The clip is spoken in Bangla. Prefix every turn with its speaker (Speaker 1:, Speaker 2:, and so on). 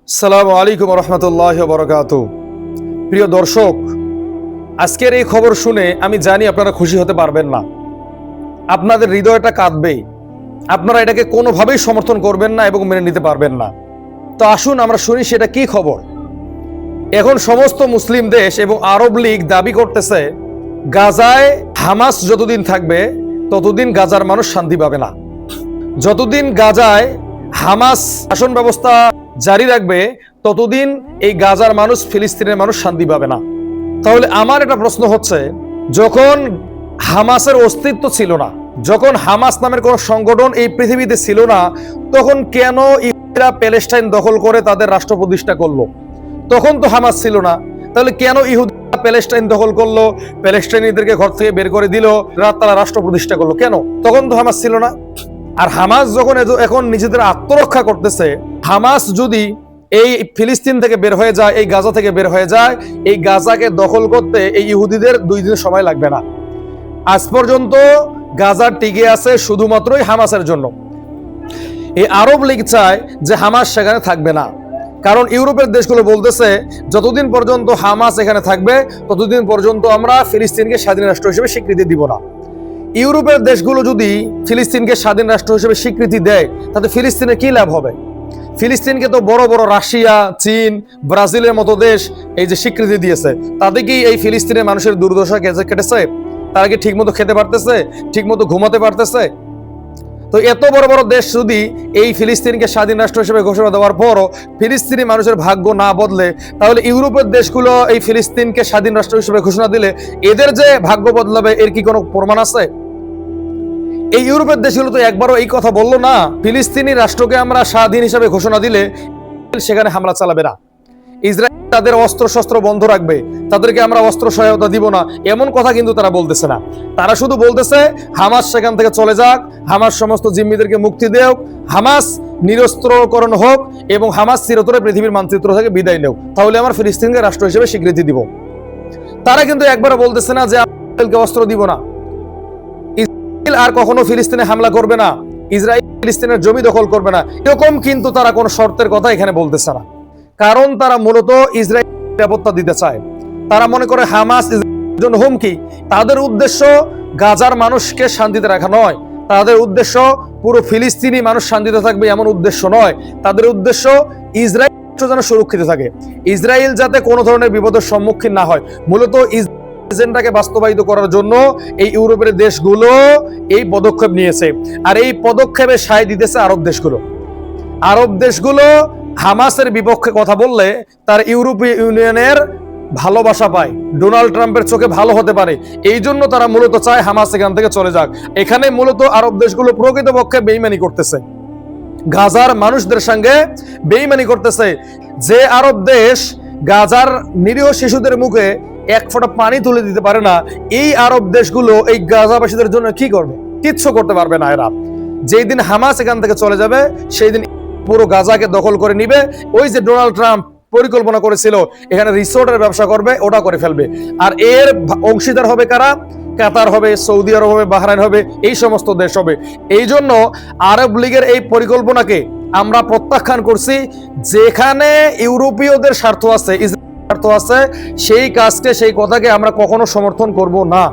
Speaker 1: আসসালামু আলাইকুম রহমতুল্লাহ বরকাতুহু। প্রিয় দর্শক, আজকের এই খবর শুনে আমি জানি আপনারা খুশি হতে পারবেন না, আপনাদের হৃদয়টা কাঁদবে, আপনারা এটাকে কোনোভাবেই সমর্থন করবেন না এবং মেনে নিতে পারবেন না। তো আসুন আমরা শুনি সেটা কি খবর। এখন সমস্ত মুসলিম দেশ এবং আরব লীগ দাবি করতেছে গাজায় হামাস যতদিন থাকবে ততদিন গাজার মানুষ শান্তি পাবে না। যতদিন গাজায় হামাস শাসন ব্যবস্থা জারি রাখবে ততদিন এই গাজার মানুষ, ফিলিস্তিনের মানুষ শান্তি পাবে না। তাহলে আমার একটা প্রশ্ন হচ্ছে, যখন হামাসের অস্তিত্ব ছিল না, যখন হামাস নামের কোন সংগঠন এই পৃথিবীতে ছিল না, তখন কেন ইহুদিরা প্যালেস্টাইন দখল করে তাদের রাষ্ট্র প্রতিষ্ঠা করলো? তখন তো হামাস ছিল না, তাহলে কেন ইহুদিরা প্যালেস্টাইন দখল করলো, প্যালেস্টাইনিদেরকে ঘর থেকে বের করে দিল, তারা রাষ্ট্র প্রতিষ্ঠা করলো কেন? তখন তো হামাস ছিল না। আর হামাস যখন এখন নিজেদের আত্মরক্ষা করতেছে, হামাস যদি এই ফিলিস্তিন থেকে বের হয়ে যায়, এই গাজা থেকে বের হয়ে যায়, এই গাজাকে দখল করতে এই ইহুদিদের 2 দিন সময় লাগবে না। আজ পর্যন্ত গাজা টিকে আছে শুধুমাত্রই হামাসের জন্য। এই আরব লীগ চায় যে হামাস সেখানে থাকবে না, কারণ ইউরোপের দেশগুলো বলতেছে যতদিন পর্যন্ত হামাস এখানে থাকবে ততদিন পর্যন্ত আমরা ফিলিস্তিনকে স্বাধীন রাষ্ট্র হিসেবে স্বীকৃতি দিব না। ইউরোপের দেশগুলো যদি ফিলিস্তিনকে স্বাধীন রাষ্ট্র হিসেবে স্বীকৃতি দেয়, তাতে ফিলিস্তিনের কি লাভ হবে? ফিলিস্তিনকে তো বড় বড় রাশিয়া, চীন, ব্রাজিলের মতো দেশ এই যে স্বীকৃতি দিয়েছে, তাতে কি এই ফিলিস্তিনের মানুষের দুর্দশা কেটেছে? তারা কি ঠিকমতো খেতে পারতেছে, ঠিকমতো ঘুমাতে পারতেছে? তো এত বড় বড় দেশ যদি এই ফিলিস্তিনকে স্বাধীন রাষ্ট্র হিসেবে ঘোষণা দেওয়ার পরও ফিলিস্তিনি মানুষের ভাগ্য না বদলে, তাহলে ইউরোপের দেশগুলো এই ফিলিস্তিনকে স্বাধীন রাষ্ট্র হিসেবে ঘোষণা দিলে এদের যে ভাগ্য বদলাবে এর কি কোনো প্রমাণ আছে? এই ইউরোপের দেশগুলো তো একবারও এই কথা বললো না ফিলিস্তিনি রাষ্ট্রকে আমরা স্বাধীন হিসেবে ঘোষণা দিলে সেখানে হামলা চালাবে না, ইসরায়েল তাদের অস্ত্র শস্ত্র বন্ধ রাখবে, তাদেরকে আমরা অস্ত্র সহায়তা দিব না, এমন কথা কিন্তু তারা বলতেছে না। তারা শুধু বলতেছে হামাস সেখান থেকে চলে যাক, হামাস সমস্ত জিম্মিদেরকে মুক্তি দেওক, হামাস নিরস্ত্রকরণ হোক এবং হামাস চিরতরে পৃথিবীর মানচিত্র থেকে বিদায় নেও, তাহলে আমার ফিলিস্তিনকে রাষ্ট্র হিসেবে স্বীকৃতি দিব। তারা কিন্তু একবারও বলতেছে না যে ইসরায়েলকে অস্ত্র দিব না, ইসরায়েল আর কখনো ফিলিস্তিনে হামলা করবে না, ইসরায়েল ফিলিস্তিনের জমি দখল করবে না, এরকম কিন্তু তারা কোনো শর্তের কথা এখানে বলতেছে না। কারণ তারা মূলত ইসরায়েল নিরাপত্তা দিতে চায়। তারা মনে করে হামাস ইসরায়েলের জন্য হুমকি। তাদের উদ্দেশ্য গাজার মানুষকে শান্তিতে রাখা নয়, তাদের উদ্দেশ্য পুরো ফিলিস্তিনি মানুষ শান্তিতে থাকবে এমন উদ্দেশ্য নয়। তাদের উদ্দেশ্য ইসরায়েল যেন সুরক্ষিত থাকে, ইসরায়েল যাতে কোনো ধরনের বিপদের সম্মুখীন না হয়। মূলত এজেন্ডাকে বাস্তবায়িত করার জন্য এই ইউরোপের দেশগুলো এই পদক্ষেপ নিয়েছে। আর এই পদক্ষেপে সায় দিতেছে আরব দেশগুলো। আরব দেশগুলো হামাসের বিপক্ষে কথা বললে তার ইউরোপীয় ইউনিয়নের ভালোবাসা পায়, ডোনাল্ড ট্রাম্পের চোখে ভালো হতে পারে, এই জন্য তারা মূলত চায় হামাস এখান থেকে চলে যাক। এখানে মূলত আরব দেশগুলো প্রকৃতপক্ষে বেইমানি করতেছে, গাজার মানুষদের সঙ্গে বেইমানি করতেছে। যে আরব দেশ গাজার নিরীহ শিশুদের মুখে এক ফোঁটা পানি তুলে দিতে পারে না, এই আরব দেশগুলো এই গাজাবাসীদের জন্য কি করবে? কিচ্ছু করতে পারবে না এরা। যেই দিন হামাস এখান থেকে চলে যাবে সেই দিন পুরো গাজাকে দখল করে নিবে। ওই যে ডোনাল্ড ট্রাম্প পরিকল্পনা করেছিল এখানে রিসোর্টের ব্যবসা করবে, ওটা করে ফেলবে। আর এর অংশীদার হবে কারা? কাতার হবে, সৌদি আরব হবে, বাহরাইন হবে, এই সমস্ত দেশ হবে। এই জন্য আরব লীগের এই পরিকল্পনাকে আমরা প্রত্যাখ্যান করছি। যেখানে ইউরোপীয়দের স্বার্থ আছে, ইসরায়েলের স্বার্থ আছে, সেই কাজকে, সেই কথাকে আমরা কখনো সমর্থন করব না।